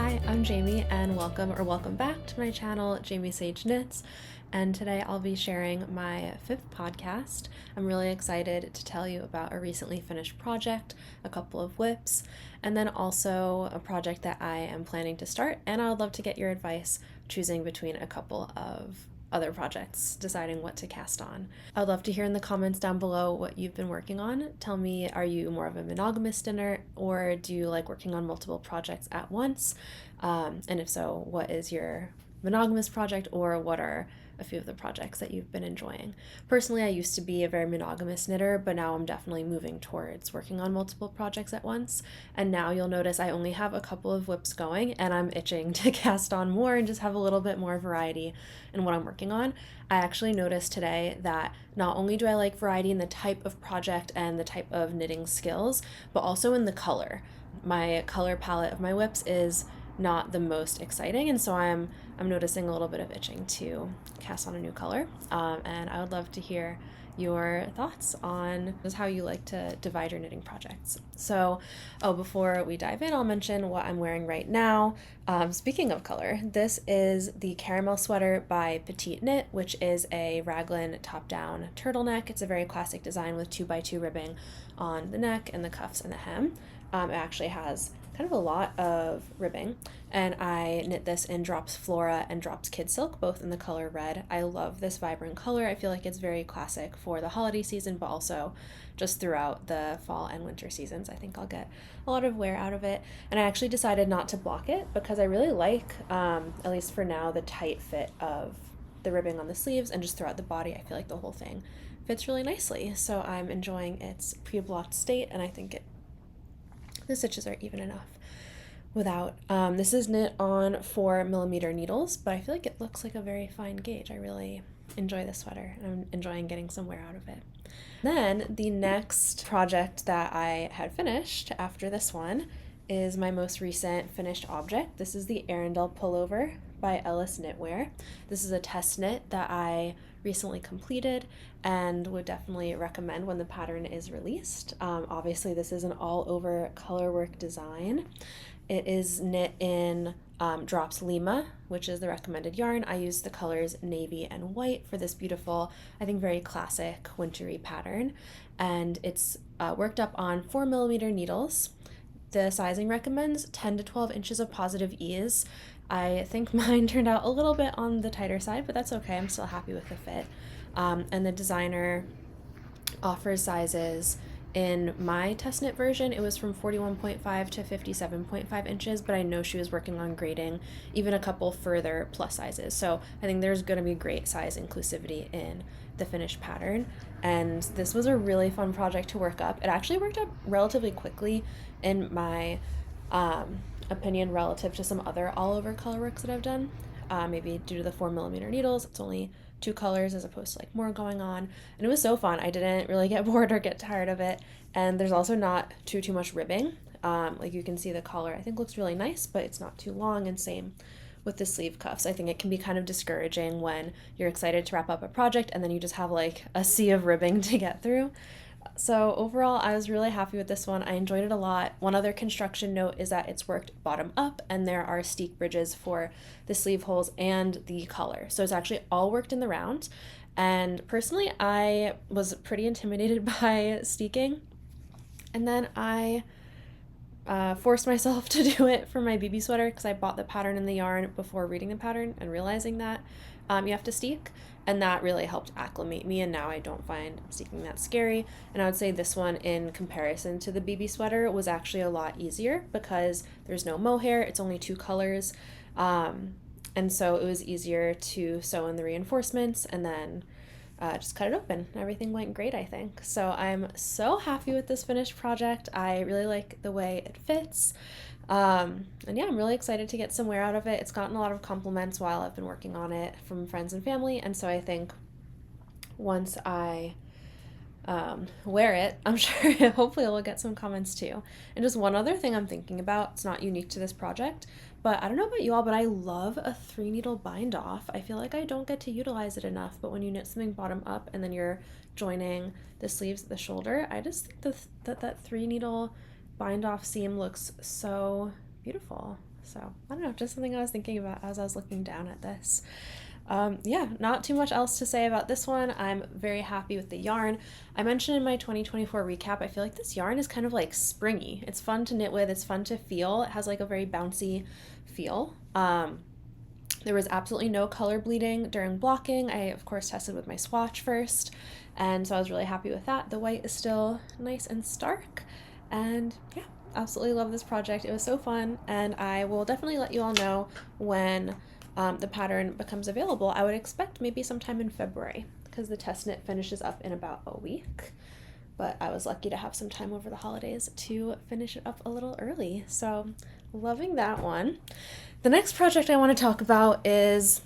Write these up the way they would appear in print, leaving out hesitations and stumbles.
Hi, I'm Jamie and welcome back to my channel, Jamie Sage Knits. And today I'll be sharing my 5th podcast. I'm really excited to tell you about a recently finished project, a couple of whips, and then also a project that I am planning to start. And I would love to get your advice choosing between a couple of other projects, deciding what to cast on. I would love to hear in the comments down below what you've been working on. Tell me, are you more of a monogamous knitter, or do you like working on multiple projects at once? And if so, what is your monogamous project, or what are a few of the projects that you've been enjoying? Personally, I used to be a very monogamous knitter, but now I'm definitely moving towards working on multiple projects at once. And now you'll notice I only have a couple of whips going, and I'm itching to cast on more and just have a little bit more variety in what I'm working on. I actually noticed today that not only do I like variety in the type of project and the type of knitting skills, but also in the color. My color palette of my whips is not the most exciting, and so I'm noticing a little bit of itching to cast on a new color, and I would love to hear your thoughts on just how you like to divide your knitting projects. So, before we dive in, I'll mention what I'm wearing right now. Speaking of color, this is the Caramel Sweater by Petite Knit, which is a raglan top-down turtleneck. It's a very classic design with 2x2 ribbing on the neck and the cuffs and the hem. It actually has kind of a lot of ribbing, and I knit this in Drops Flora and Drops Kid Silk, both in the color red. I love this vibrant color. I feel like it's very classic for the holiday season, but also just throughout the fall and winter seasons. I think I'll get a lot of wear out of it, and I actually decided not to block it because I really like, at least for now, the tight fit of the ribbing on the sleeves, and just throughout the body I feel like the whole thing fits really nicely. So I'm enjoying its pre-blocked state, and I think the stitches are even enough without. This is knit on 4mm needles, but I feel like it looks like a very fine gauge. I really enjoy this sweater, and I'm enjoying getting some wear out of it. Then the next project that I had finished after this one is my most recent finished object. This is the Arendal Pullover by Ellis Knitwear. This is a test knit that I recently completed and would definitely recommend when the pattern is released. Obviously, this is an all-over colorwork design. It is knit in Drops Lima, which is the recommended yarn. I used the colors navy and white for this beautiful, I think very classic wintry pattern, and it's worked up on 4mm needles. The sizing recommends 10 to 12 inches of positive ease. I think mine turned out a little bit on the tighter side, but that's okay. I'm still happy with the fit. And the designer offers sizes. In my test knit version, it was from 41.5 to 57.5 inches, but I know she was working on grading even a couple further plus sizes. So I think there's going to be great size inclusivity in the finished pattern. And this was a really fun project to work up. It actually worked up relatively quickly in my opinion relative to some other all-over colorworks that I've done. Maybe due to the 4mm needles, it's only 2 colors as opposed to like more going on, and it was so fun. I didn't really get bored or get tired of it, and there's also not too much ribbing. Like you can see the collar I think looks really nice, but it's not too long, and same with the sleeve cuffs. I think it can be kind of discouraging when you're excited to wrap up a project and then you just have like a sea of ribbing to get through. So overall, I was really happy with this one. I enjoyed it a lot. One other construction note is that it's worked bottom up, and there are steek bridges for the sleeve holes and the collar. So it's actually all worked in the round. And personally, I was pretty intimidated by steeking. And then I forced myself to do it for my BB sweater because I bought the pattern and the yarn before reading the pattern and realizing that you have to steek, and that really helped acclimate me, and now I don't find steeking that scary. And I would say this one, in comparison to the BB sweater, was actually a lot easier because there's no mohair, it's only 2 colors, and so it was easier to sew in the reinforcements and then just cut it open. Everything went great, I think. So I'm so happy with this finished project. I really like the way it fits. And yeah, I'm really excited to get some wear out of it. It's gotten a lot of compliments while I've been working on it from friends and family, and so I think once I wear it, I'm sure hopefully I'll get some comments too. And just one other thing I'm thinking about, it's not unique to this project, but I don't know about you all, but I love a 3-needle bind off. I feel like I don't get to utilize it enough, but when you knit something bottom up and then you're joining the sleeves at the shoulder, I just think that 3-needle bind off seam looks so beautiful. So I don't know, just something I was thinking about as I was looking down at this. Yeah, not too much else to say about this one. I'm very happy with the yarn. I mentioned in my 2024 recap, I feel like this yarn is kind of like springy. It's fun to knit with, it's fun to feel. It has like a very bouncy feel. There was absolutely no color bleeding during blocking. I, of course, tested with my swatch first, and so I was really happy with that. The white is still nice and stark, and yeah, absolutely love this project. It was so fun, and I will definitely let you all know when the pattern becomes available. I would expect maybe sometime in February, because the test knit finishes up in about a week, but I was lucky to have some time over the holidays to finish it up a little early, so loving that one. The next project I want to talk about is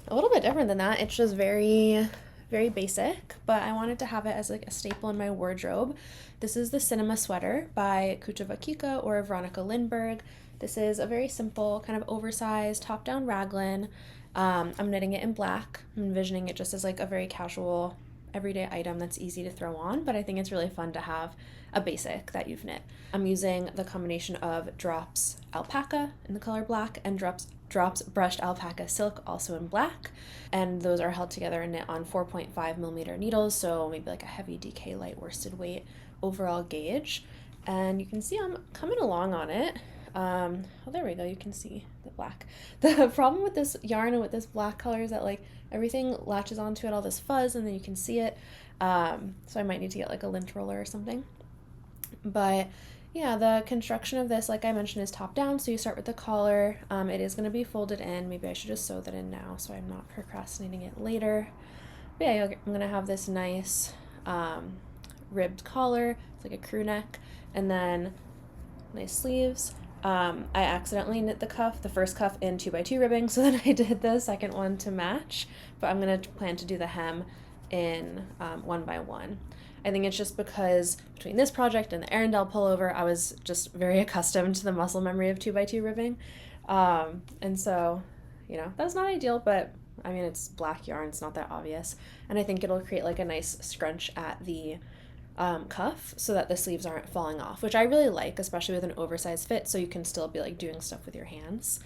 a little bit different than that. It's just very, very basic, but I wanted to have it as like a staple in my wardrobe. This is the Cinema Sweater by Kuchova Kika or Veronica Lindberg. This is a very simple, kind of oversized, top-down raglan. I'm knitting it in black. I'm envisioning it just as like a very casual, everyday item that's easy to throw on, but I think it's really fun to have a basic that you've knit. I'm using the combination of Drops Alpaca in the color black and Drops Brushed Alpaca Silk, also in black, and those are held together and knit on 4.5mm needles, so maybe like a heavy DK light worsted weight overall gauge. And you can see I'm coming along on it. Oh, there we go, you can see the black. The problem with this yarn and with this black color is that like everything latches onto it, all this fuzz, and then you can see it. So I might need to get like a lint roller or something. But yeah, the construction of this, like I mentioned, is top down. So you start with the collar. It is going to be folded in. Maybe I should just sew that in now so I'm not procrastinating it later. But yeah, I'm going to have this nice ribbed collar. It's like a crew neck. And then nice sleeves. I accidentally knit the first cuff in 2x2 ribbing, so then I did the second one to match. But I'm going to plan to do the hem in 1x1. I think it's just because between this project and the Arendal Pullover, I was just very accustomed to the muscle memory of 2x2 ribbing. And so, you know, that's not ideal, but I mean, it's black yarn, it's not that obvious. And I think it'll create like a nice scrunch at the cuff so that the sleeves aren't falling off, which I really like, especially with an oversized fit, so you can still be like doing stuff with your hands.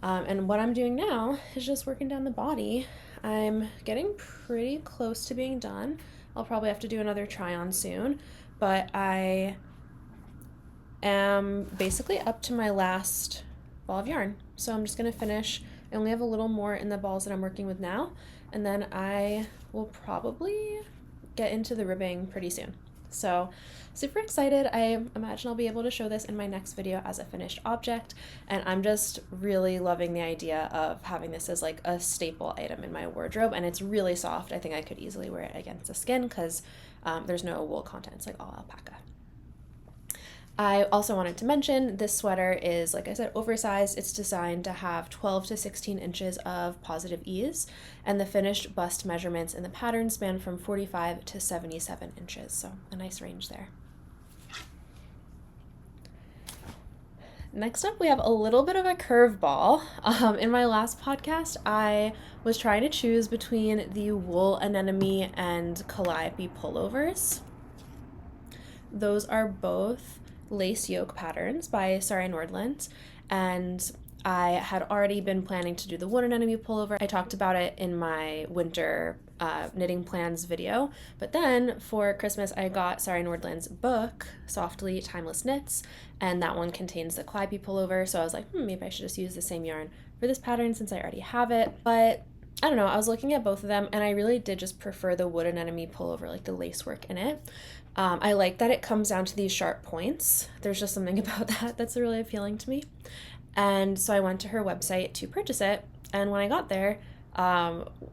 And what I'm doing now is just working down the body. I'm getting pretty close to being done. I'll probably have to do another try on soon, but I am basically up to my last ball of yarn. So I'm just going to finish. I only have a little more in the balls that I'm working with now, and then I will probably get into the ribbing pretty soon. So super excited. I imagine I'll be able to show this in my next video as a finished object, and I'm just really loving the idea of having this as like a staple item in my wardrobe, and it's really soft. I think I could easily wear it against the skin because there's no wool content. It's like all alpaca. I also wanted to mention this sweater is, like I said, oversized. It's designed to have 12 to 16 inches of positive ease, and the finished bust measurements in the pattern span from 45 to 77 inches, so a nice range there. Next up, we have a little bit of a curveball. In my last podcast, I was trying to choose between the wool anemone and calliope pullovers. Those are both lace yoke patterns by Sari Nordland, and I had already been planning to do the wool anemone pullover. I talked about it in my winter knitting plans video, but then for Christmas I got Sari Nordland's book, Softly Timeless Knits, and that one contains the calliope pullover, so I was like, maybe I should just use the same yarn for this pattern since I already have it. But I don't know, I was looking at both of them, and I really did just prefer the wood anemone pullover, like the lace work in it. I like that it comes down to these sharp points. There's just something about that that's really appealing to me. And so I went to her website to purchase it, and when I got there,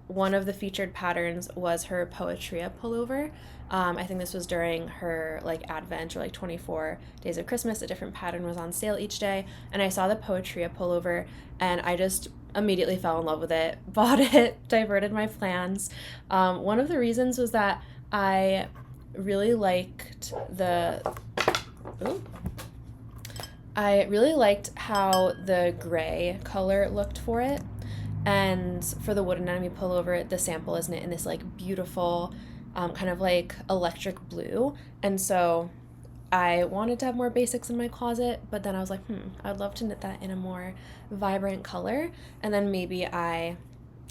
one of the featured patterns was her Poetria Pullover. I think this was during her like Advent or like 24 days of Christmas. A different pattern was on sale each day, and I saw the Poetria Pullover, and I just immediately fell in love with it, bought it, diverted my plans. One of the reasons was that I really liked how the gray color looked for it. And for the wood anemone pullover, the sample is knit in this like beautiful kind of like electric blue. And so I wanted to have more basics in my closet, but then I was like, I'd love to knit that in a more vibrant color, and then maybe I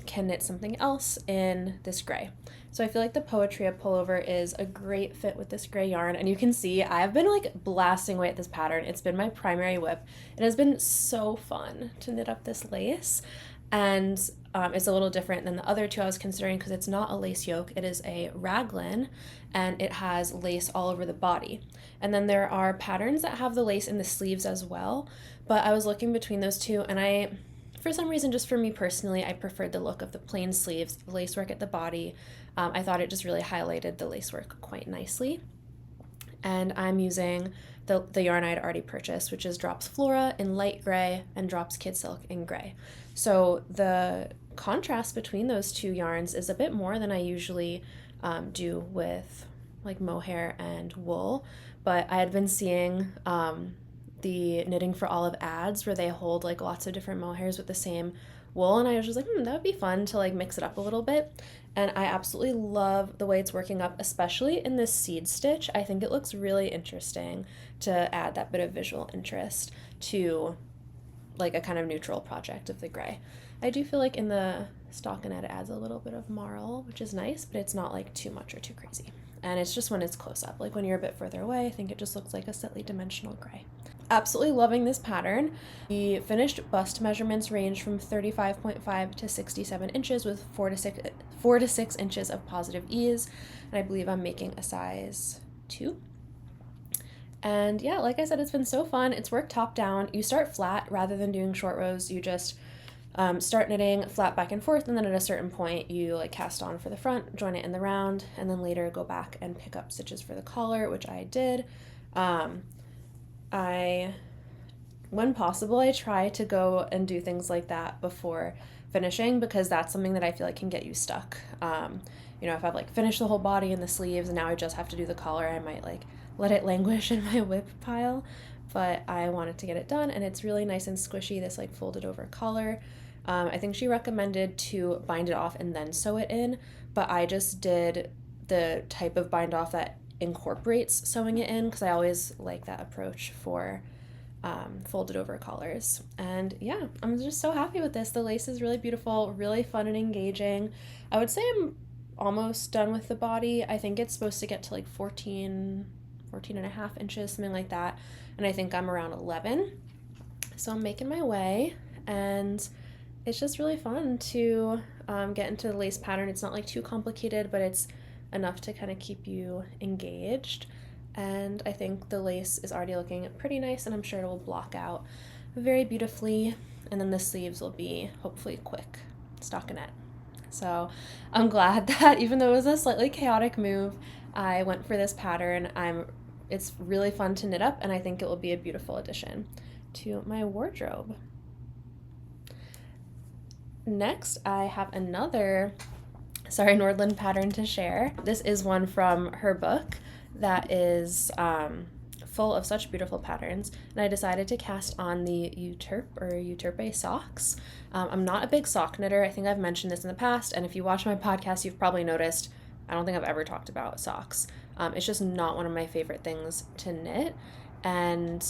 can knit something else in this gray. So I feel like the Poetria Pullover is a great fit with this gray yarn, and you can see I've been like blasting away at this pattern. It's been my primary whip. It has been so fun to knit up this lace, and it's a little different than the other two I was considering because it's not a lace yoke, it is a raglan, and it has lace all over the body. And then there are patterns that have the lace in the sleeves as well, but I was looking between those two, and for some reason, just for me personally, I preferred the look of the plain sleeves, the lacework at the body. I thought it just really highlighted the lacework quite nicely. And I'm using the yarn I'd already purchased, which is Drops Flora in light gray and Drops Kid Silk in gray. So the contrast between those two yarns is a bit more than I usually do with like mohair and wool, but I had been seeing the Knitting for Olive ads where they hold like lots of different mohairs with the same wool, and I was just like, that would be fun to like mix it up a little bit. And I absolutely love the way it's working up, especially in this seed stitch. I think it looks really interesting to add that bit of visual interest to like a kind of neutral project of the gray. I do feel like in the stockinette it adds a little bit of marl, which is nice, but it's not like too much or too crazy. And it's just when it's close up, like when you're a bit further away, I think it just looks like a slightly dimensional gray. Absolutely loving this pattern. The finished bust measurements range from 35.5 to 67 inches with 4 to 6 inches of positive ease, and I believe I'm making a size 2. And yeah, like I said, it's been so fun. It's worked top down. You start flat rather than doing short rows. You just start knitting flat back and forth, and then at a certain point you like cast on for the front, join it in the round, and then later go back and pick up stitches for the collar, which I did. When possible, I try to go and do things like that before finishing, because that's something that I feel like can get you stuck. If I've like finished the whole body and the sleeves and now I just have to do the collar, I might like let it languish in my whip pile, but I wanted to get it done, and it's really nice and squishy, this like folded over collar. I think she recommended to bind it off and then sew it in, but I just did the type of bind off that incorporates sewing it in because I always like that approach for folded over collars. And yeah, I'm just so happy with this. The lace is really beautiful, really fun and engaging. I would say I'm almost done with the body. I think it's supposed to get to like 14 and a half inches, something like that, and I think I'm around 11. So I'm making my way, and it's just really fun to get into the lace pattern. It's not like too complicated, but it's enough to kind of keep you engaged. And I think the lace is already looking pretty nice, and I'm sure it will block out very beautifully. And then the sleeves will be hopefully quick stockinette. So I'm glad that even though it was a slightly chaotic move, I went for this pattern. It's really fun to knit up, and I think it will be a beautiful addition to my wardrobe. Next, I have another Nordland pattern to share. This is one from her book that is full of such beautiful patterns, and I decided to cast on the Euterpe Socks. I'm not a big sock knitter. I think I've mentioned this in the past, and if you watch my podcast, you've probably noticed I don't think I've ever talked about socks. It's just not one of my favorite things to knit, and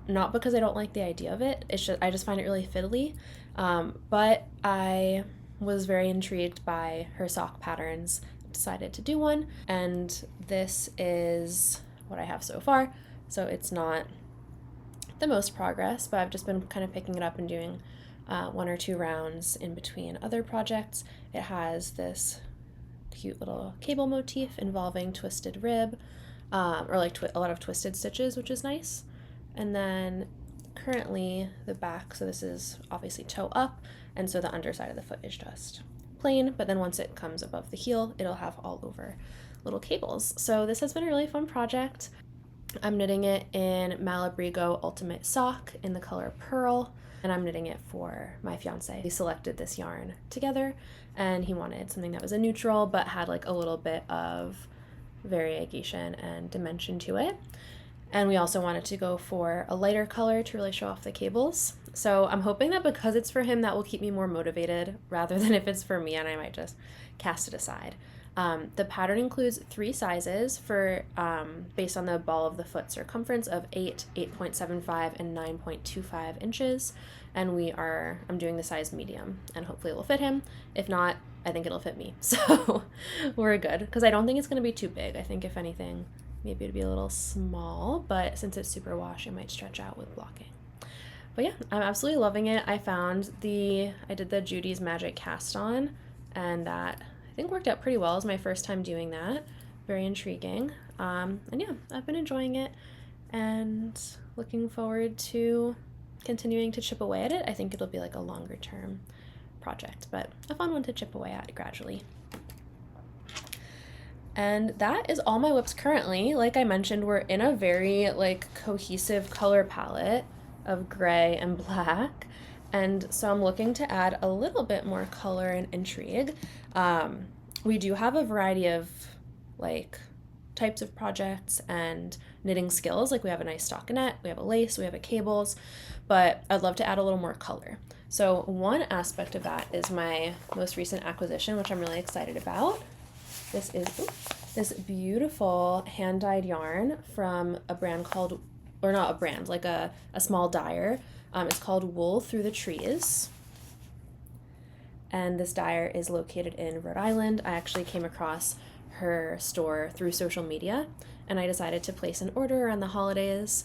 not because I don't like the idea of it. I just find it really fiddly. But I was very intrigued by her sock patterns, decided to do one, and this is what I have so far. So it's not the most progress, but I've just been kind of picking it up and doing 1 or 2 rounds in between other projects. It has this cute little cable motif involving twisted rib, or like a lot of twisted stitches, which is nice. And then currently the back, so this is obviously toe up, and so the underside of the foot is just plain, but then once it comes above the heel, it'll have all over little cables. So this has been a really fun project. I'm knitting it in Malabrigo Ultimate Sock in the color Pearl, and I'm knitting it for my fiance. We selected this yarn together, and he wanted something that was a neutral but had like a little bit of variegation and dimension to it. And we also wanted to go for a lighter color to really show off the cables. So I'm hoping that because it's for him, that will keep me more motivated rather than if it's for me and I might just cast it aside. The pattern includes 3 sizes for based on the ball of the foot circumference of 8, 8.75, and 9.25 inches. And I'm doing the size medium, and hopefully it will fit him. If not, I think it'll fit me. So we're good, because I don't think it's going to be too big. I think if anything, maybe it'd be a little small, but since it's super wash, it might stretch out with blocking. But yeah, I'm absolutely loving it. I did the Judy's Magic cast-on, and that I think worked out pretty well. It was my first time doing that. Very intriguing. And yeah, I've been enjoying it and looking forward to continuing to chip away at it. I think it'll be like a longer term project, but a fun one to chip away at gradually. And that is all my WIPs currently. Like I mentioned, we're in a very like cohesive color palette of gray and black. And so I'm looking to add a little bit more color and intrigue. We do have a variety of like types of projects and knitting skills. Like we have a nice stockinette, we have a lace, we have a cables, but I'd love to add a little more color. So one aspect of that is my most recent acquisition, which I'm really excited about. This is this beautiful hand-dyed yarn from a brand called, or not a brand, like a small dyer. It's called Wool Through the Trees. And this dyer is located in Rhode Island. I actually came across her store through social media, and I decided to place an order around the holidays,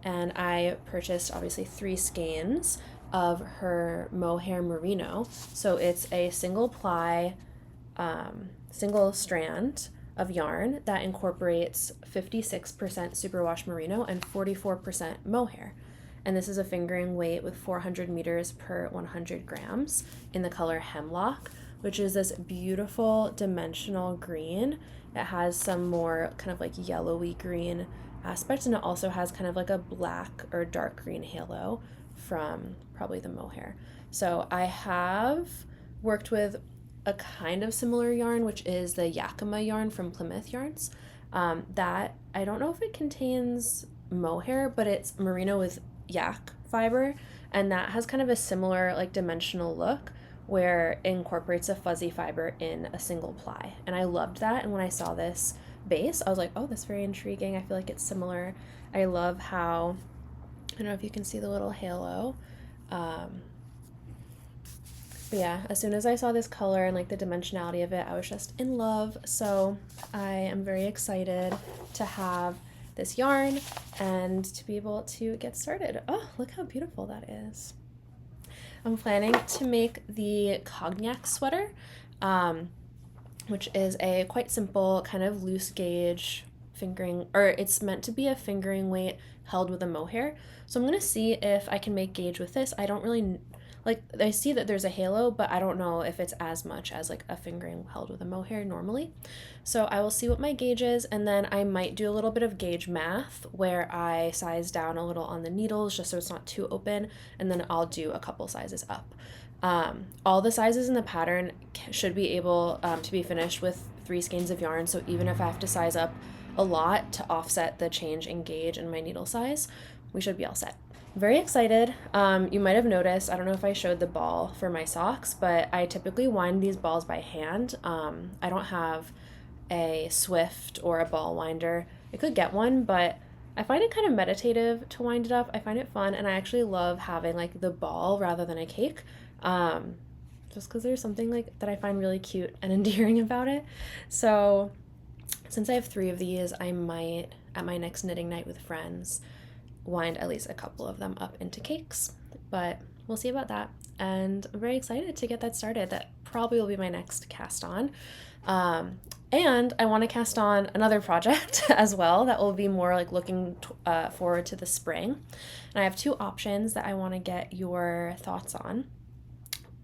and I purchased obviously 3 skeins of her mohair merino. So it's a single ply, single strand of yarn that incorporates 56% superwash merino and 44% mohair. And this is a fingering weight with 400 meters per 100 grams in the color Hemlock, which is this beautiful dimensional green. It has some more kind of like yellowy green aspects, and it also has kind of like a black or dark green halo from probably the mohair. So I have worked with a kind of similar yarn, which is the Yakima yarn from Plymouth Yarns. That I don't know if it contains mohair, but it's merino with yak fiber, and that has kind of a similar like dimensional look where it incorporates a fuzzy fiber in a single ply. And I loved that, and when I saw this base, I was like, oh, that's very intriguing. I feel like it's similar. I love how, I don't know if you can see the little halo. But yeah, as soon as I saw this color and like the dimensionality of it, I was just in love. So I am very excited to have this yarn and to be able to get started. Oh, look how beautiful that is. I'm planning to make the cognac sweater, which is a quite simple kind of loose gauge fingering, or it's meant to be a fingering weight held with a mohair. So I'm going to see if I can make gauge with this. I don't really, like, I see that there's a halo, but I don't know if it's as much as like a fingering held with a mohair normally. So I will see what my gauge is, and then I might do a little bit of gauge math where I size down a little on the needles just so it's not too open, and then I'll do a couple sizes up. All the sizes in the pattern should be able to be finished with 3 skeins of yarn, so even if I have to size up a lot to offset the change in gauge and my needle size, we should be all set. Very excited. You might have noticed, I don't know if I showed the ball for my socks, but I typically wind these balls by hand. I don't have a Swift or a ball winder. I could get one, but I find it kind of meditative to wind it up. I find it fun, and I actually love having like the ball rather than a cake, just because there's something like that I find really cute and endearing about it. So since I have 3 of these, I might, at my next knitting night with friends, wind at least a couple of them up into cakes, but we'll see about that. And I'm very excited to get that started. That probably will be my next cast on. And I want to cast on another project as well that will be more like looking forward to the spring. And I have 2 options that I want to get your thoughts on.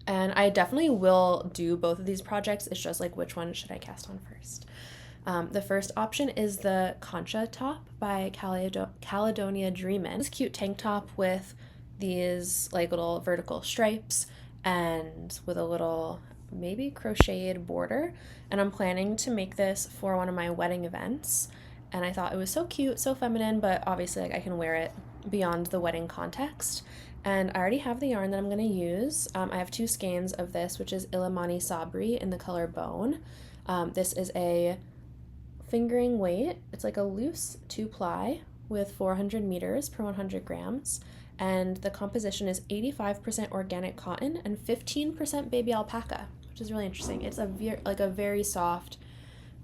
And I definitely will do both of these projects. It's just like, which one should I cast on first? The first option is the Concha top by Caledonia Dreamin'. This cute tank top with these like little vertical stripes and with a little maybe crocheted border. And I'm planning to make this for one of my wedding events. And I thought it was so cute, so feminine, but obviously like I can wear it beyond the wedding context. And I already have the yarn that I'm going to use. I have 2 skeins of this, which is Illimani Sabri in the color Bone. This is a fingering weight. It's like a loose 2-ply with 400 meters per 100 grams. And the composition is 85% organic cotton and 15% baby alpaca, which is really interesting. It's a very soft,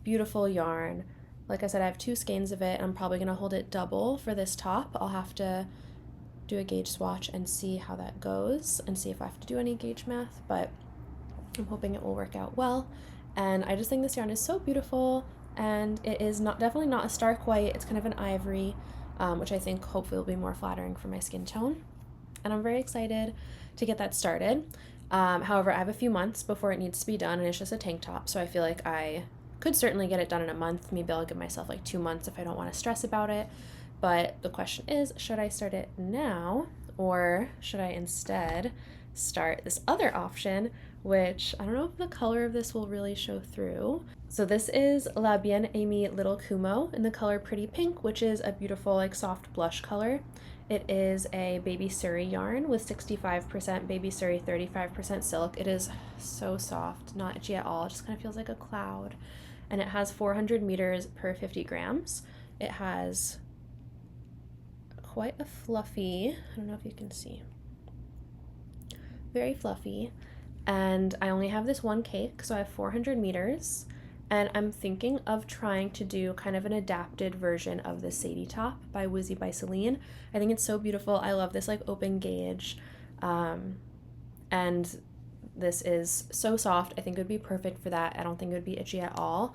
beautiful yarn. Like I said, I have 2 skeins of it. I'm probably going to hold it double for this top. I'll have to do a gauge swatch and see how that goes and see if I have to do any gauge math, but I'm hoping it will work out well. And I just think this yarn is so beautiful, and it is definitely not a stark white. It's kind of an ivory, which I think hopefully will be more flattering for my skin tone. And I'm very excited to get that started. However, I have a few months before it needs to be done, and it's just a tank top, so I feel like I could certainly get it done in a month. Maybe I'll give myself like 2 months if I don't want to stress about it. But the question is, should I start it now, or should I instead start this other option, which I don't know if the color of this will really show through. So this is La Bien Aimée Little Kumo in the color Pretty Pink, which is a beautiful like soft blush color. It is a baby suri yarn with 65% baby suri, 35% silk. It is so soft, not itchy at all. It just kind of feels like a cloud. And it has 400 meters per 50 grams. It has quite a fluffy, I don't know if you can see, very fluffy. And I only have this one cake, so I have 400 meters. And I'm thinking of trying to do kind of an adapted version of the Sadie top by Wizzy by Celine. I think it's so beautiful. I love this like open gauge. And this is so soft. I think it would be perfect for that. I don't think it would be itchy at all.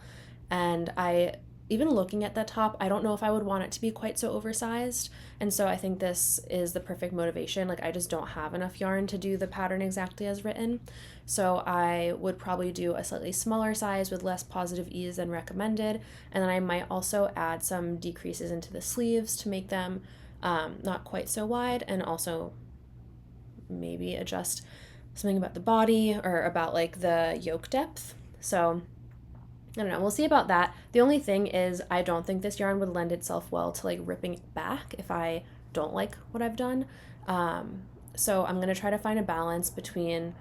And even looking at the top, I don't know if I would want it to be quite so oversized. And so I think this is the perfect motivation. Like I just don't have enough yarn to do the pattern exactly as written. So I would probably do a slightly smaller size with less positive ease than recommended. And then I might also add some decreases into the sleeves to make them not quite so wide, and also maybe adjust something about the body or about like the yoke depth. So I don't know, we'll see about that. The only thing is I don't think this yarn would lend itself well to like ripping it back if I don't like what I've done. So I'm going to try to find a balance between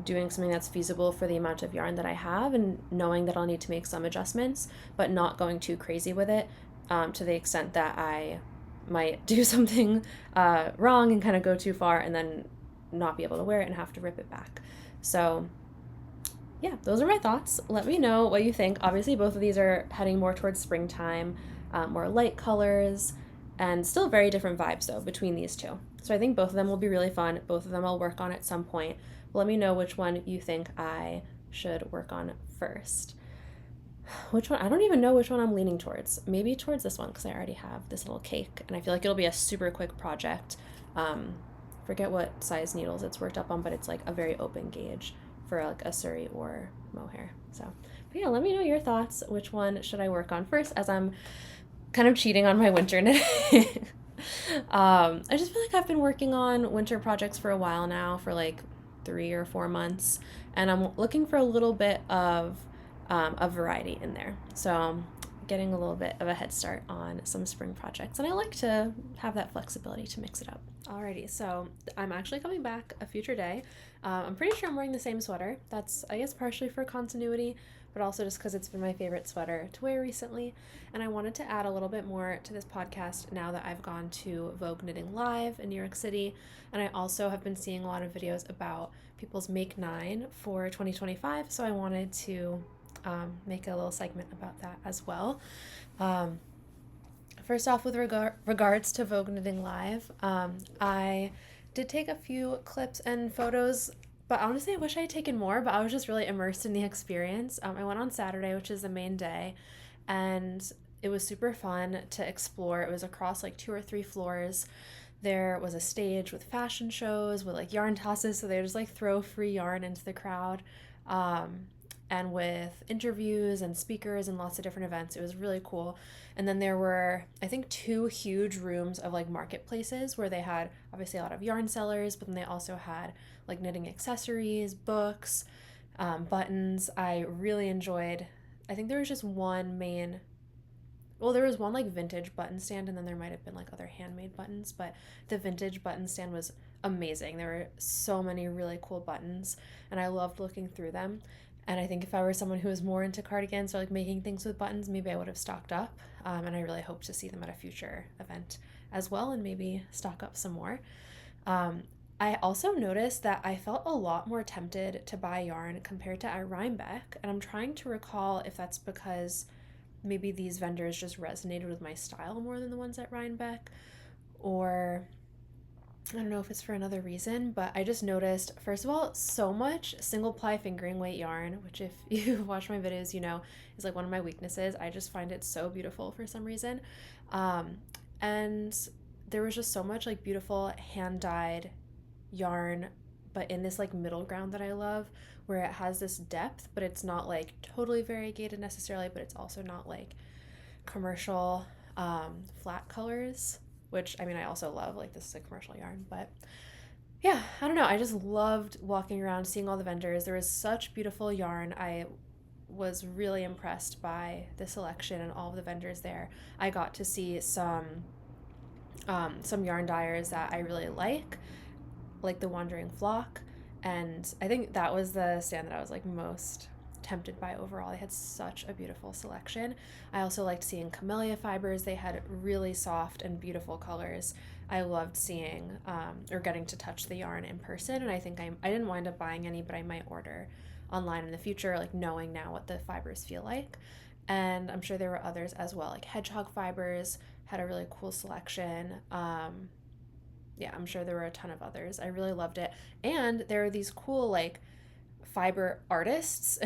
doing something that's feasible for the amount of yarn that I have and knowing that I'll need to make some adjustments, but not going too crazy with it to the extent that I might do something wrong and kind of go too far and then not be able to wear it and have to rip it back. So yeah, those are my thoughts. Let me know what you think. Obviously, both of these are heading more towards springtime, more light colors, and still very different vibes, though, between these two. So I think both of them will be really fun. Both of them I'll work on at some point. But let me know which one you think I should work on first. Which one? I don't even know which one I'm leaning towards. Maybe towards this one, because I already have this little cake, and I feel like it'll be a super quick project. Forget what size needles it's worked up on, but it's like a very open gauge for like a suri or mohair. So, but yeah, let me know your thoughts. Which one should I work on first, as I'm kind of cheating on my winter knitting. I just feel like I've been working on winter projects for a while now, for like 3 or 4 months, and I'm looking for a little bit of a variety in there. So I'm getting a little bit of a head start on some spring projects, and I like to have that flexibility to mix it up. Alrighty, so I'm actually coming back a future day. I'm pretty sure I'm wearing the same sweater. That's, I guess, partially for continuity, but also just because it's been my favorite sweater to wear recently. And I wanted to add a little bit more to this podcast now that I've gone to Vogue Knitting Live in New York City. And I also have been seeing a lot of videos about people's Make 9 for 2025. So I wanted to make a little segment about that as well. First off, with regards to Vogue Knitting Live, I did take a few clips and photos, but honestly I wish I had taken more, but I was just really immersed in the experience. I went on Saturday, which is the main day, and it was super fun to explore. It was across like 2 or 3 floors. There was a stage with fashion shows, with like yarn tosses, so they would just like throw free yarn into the crowd. And with interviews and speakers and lots of different events. It was really cool. And then there were, I think, 2 huge rooms of like marketplaces where they had obviously a lot of yarn sellers, but then they also had like knitting accessories, books, buttons. I really enjoyed, I think there was just one main, well, there was one like vintage button stand, and then there might have been like other handmade buttons, but the vintage button stand was amazing. There were so many really cool buttons, and I loved looking through them. And I think if I were someone who was more into cardigans or like making things with buttons, maybe I would have stocked up. And I really hope to see them at a future event as well, and maybe stock up some more. I also noticed that I felt a lot more tempted to buy yarn compared to at Rhinebeck, and I'm trying to recall if that's because maybe these vendors just resonated with my style more than the ones at Rhinebeck, or I don't know if it's for another reason, but I just noticed, first of all, so much single ply fingering weight yarn, which if you watch my videos, you know, is like one of my weaknesses. I just find it so beautiful for some reason. And there was just so much like beautiful hand dyed yarn, but in this like middle ground that I love, where it has this depth, but it's not like totally variegated necessarily, but it's also not like commercial flat colors, which I mean I also love. Like, this is a commercial yarn, but yeah, I don't know, I just loved walking around, seeing all the vendors. There was such beautiful yarn. I was really impressed by the selection and all of the vendors there. I got to see some yarn dyers that I really like the Wandering Flock, and I think that was the stand that I was like most tempted by overall. They had such a beautiful selection. I also liked seeing camellia fibers. They had really soft and beautiful colors. I loved seeing or getting to touch the yarn in person, and I think I didn't wind up buying any, but I might order online in the future, like knowing now what the fibers feel like. And I'm sure there were others as well, like Hedgehog Fibers had a really cool selection. Yeah, I'm sure there were a ton of others. I really loved it. And there are these cool like fiber artists,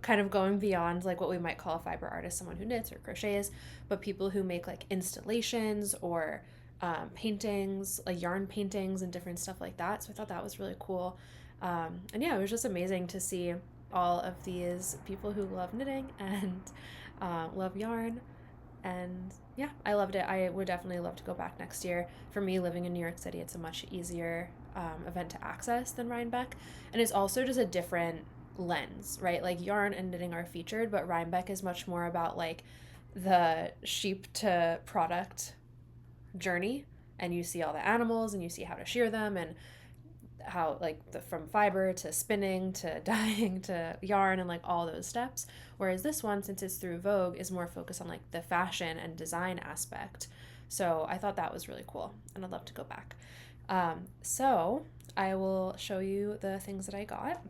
kind of going beyond like what we might call a fiber artist, someone who knits or crochets, but people who make like installations or paintings, like yarn paintings and different stuff like that. So I thought that was really cool. And yeah, it was just amazing to see all of these people who love knitting and love yarn. And yeah, I loved it. I would definitely love to go back next year. For me, living in New York City, it's a much easier event to access than Rhinebeck. And it's also just a different lens, right? Like, yarn and knitting are featured, but Rhinebeck is much more about like the sheep to product journey. And you see all the animals and you see how to shear them and how like from fiber to spinning to dyeing to yarn and like all those steps, whereas this one, since it's through Vogue, is more focused on like the fashion and design aspect. So I thought that was really cool, and I'd love to go back. So I will show you the things that I got.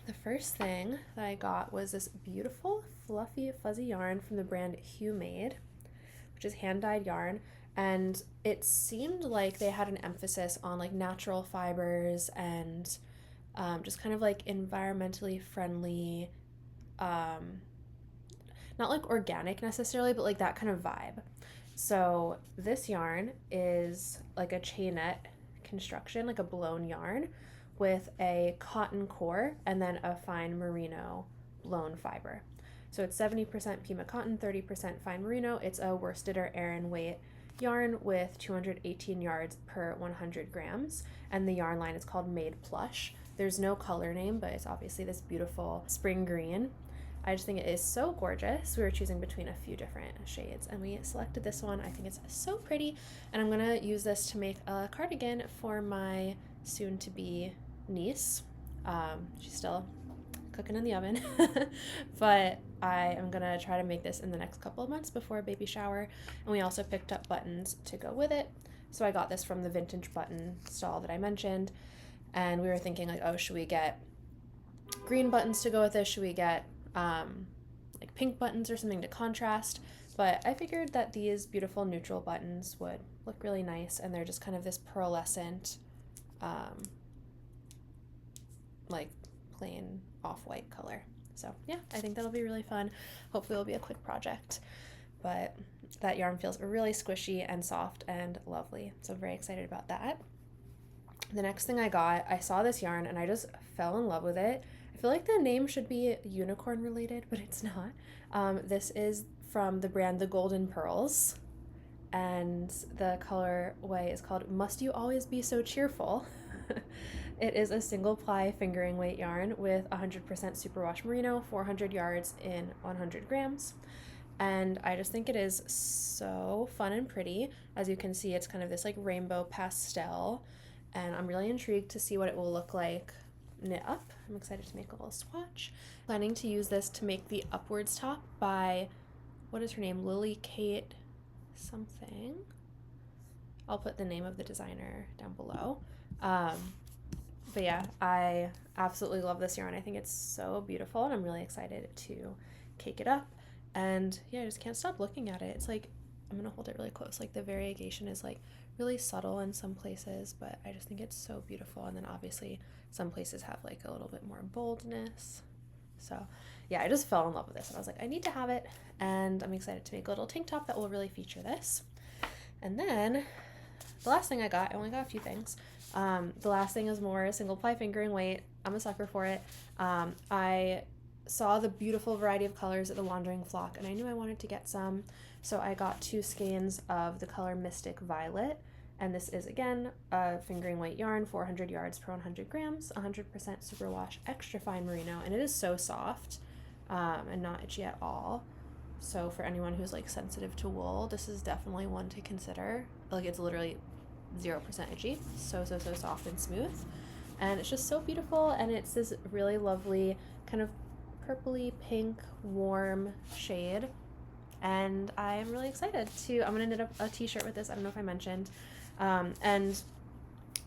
The first thing that I got was this beautiful fluffy fuzzy yarn from the brand Hue Made, which is hand dyed yarn. And it seemed like they had an emphasis on like natural fibers and just kind of like environmentally friendly, not like organic necessarily, but like that kind of vibe. So this yarn is like a chainette construction, like a blown yarn with a cotton core and then a fine merino blown fiber. So it's 70% Pima cotton, 30% fine merino. It's a worsted or Aran weight yarn with 218 yards per 100 grams, and the yarn line is called Made Plush. There's no color name, but it's obviously this beautiful spring green. I just think it is so gorgeous. We were choosing between a few different shades, and we selected this one. I think it's so pretty, and I'm gonna use this to make a cardigan for my soon-to-be niece. She's still cooking in the oven, but I am gonna try to make this in the next couple of months before a baby shower. And we also picked up buttons to go with it. So I got this from the vintage button stall that I mentioned, and we were thinking like, oh, should we get green buttons to go with this? Should we get like pink buttons or something to contrast? But I figured that these beautiful neutral buttons would look really nice, and they're just kind of this pearlescent like plain off-white color. So yeah, I think that'll be really fun. Hopefully it'll be a quick project, but that yarn feels really squishy and soft and lovely. So I'm very excited about that. The next thing I got, I saw this yarn and I just fell in love with it. I feel like the name should be unicorn related, but it's not. This is from the brand The Golden Pearls, and the colorway is called Must You Always Be So Cheerful. It is a single ply fingering weight yarn with 100% superwash merino, 400 yards in 100 grams. And I just think it is so fun and pretty. As you can see, it's kind of this like rainbow pastel, and I'm really intrigued to see what it will look like knit up. I'm excited to make a little swatch. Planning to use this to make the upwards top by, what is her name, Lily Kate something. I'll put the name of the designer down below. But yeah, I absolutely love this yarn. I think it's so beautiful, and I'm really excited to cake it up. And yeah, I just can't stop looking at it. It's like, I'm gonna hold it really close. Like, the variegation is like really subtle in some places, but I just think it's so beautiful. And then obviously some places have like a little bit more boldness. So yeah, I just fell in love with this, and I was like, I need to have it, and I'm excited to make a little tank top that will really feature this. And then the last thing I only got a few things. The last thing is more single ply fingering weight. I'm a sucker for it. I saw the beautiful variety of colors at the Wandering Flock, and I knew I wanted to get some, so I got 2 skeins of the color Mystic Violet, and this is again a fingering weight yarn, 400 yards per 100 grams, 100% superwash extra fine merino, and it is so soft and not itchy at all. So for anyone who's like sensitive to wool, this is definitely one to consider. Like, it's literally 0% itchy, so soft and smooth, and it's just so beautiful. And it's this really lovely kind of purpley pink warm shade, and I am really excited to, I'm gonna knit up a t-shirt with this. I don't know if I mentioned, and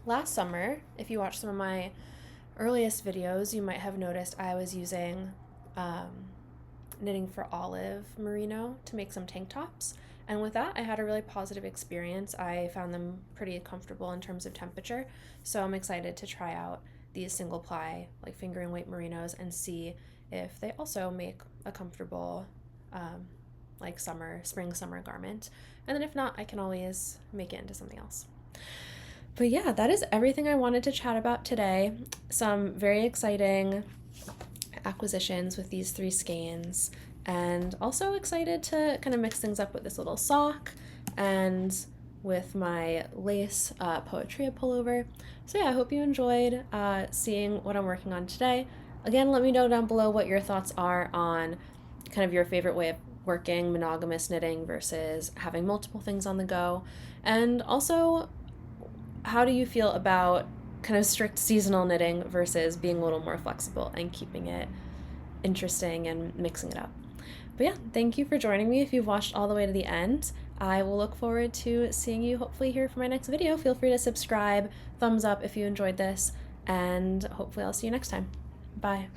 last summer, if you watched some of my earliest videos, you might have noticed I was using knitting for olive merino to make some tank tops. And with that, I had a really positive experience. I found them pretty comfortable in terms of temperature. So I'm excited to try out these single ply, like fingering weight merinos, and see if they also make a comfortable, like spring summer garment. And then if not, I can always make it into something else. But yeah, that is everything I wanted to chat about today. Some very exciting acquisitions with these 3 skeins, and also excited to kind of mix things up with this little sock and with my lace Poetria Pullover. So yeah, I hope you enjoyed seeing what I'm working on today. Again, let me know down below what your thoughts are on kind of your favorite way of working, monogamous knitting versus having multiple things on the go. And also, how do you feel about kind of strict seasonal knitting versus being a little more flexible and keeping it interesting and mixing it up? But yeah, thank you for joining me if you've watched all the way to the end. I will look forward to seeing you hopefully here for my next video. Feel free to subscribe, thumbs up if you enjoyed this, and hopefully I'll see you next time. Bye.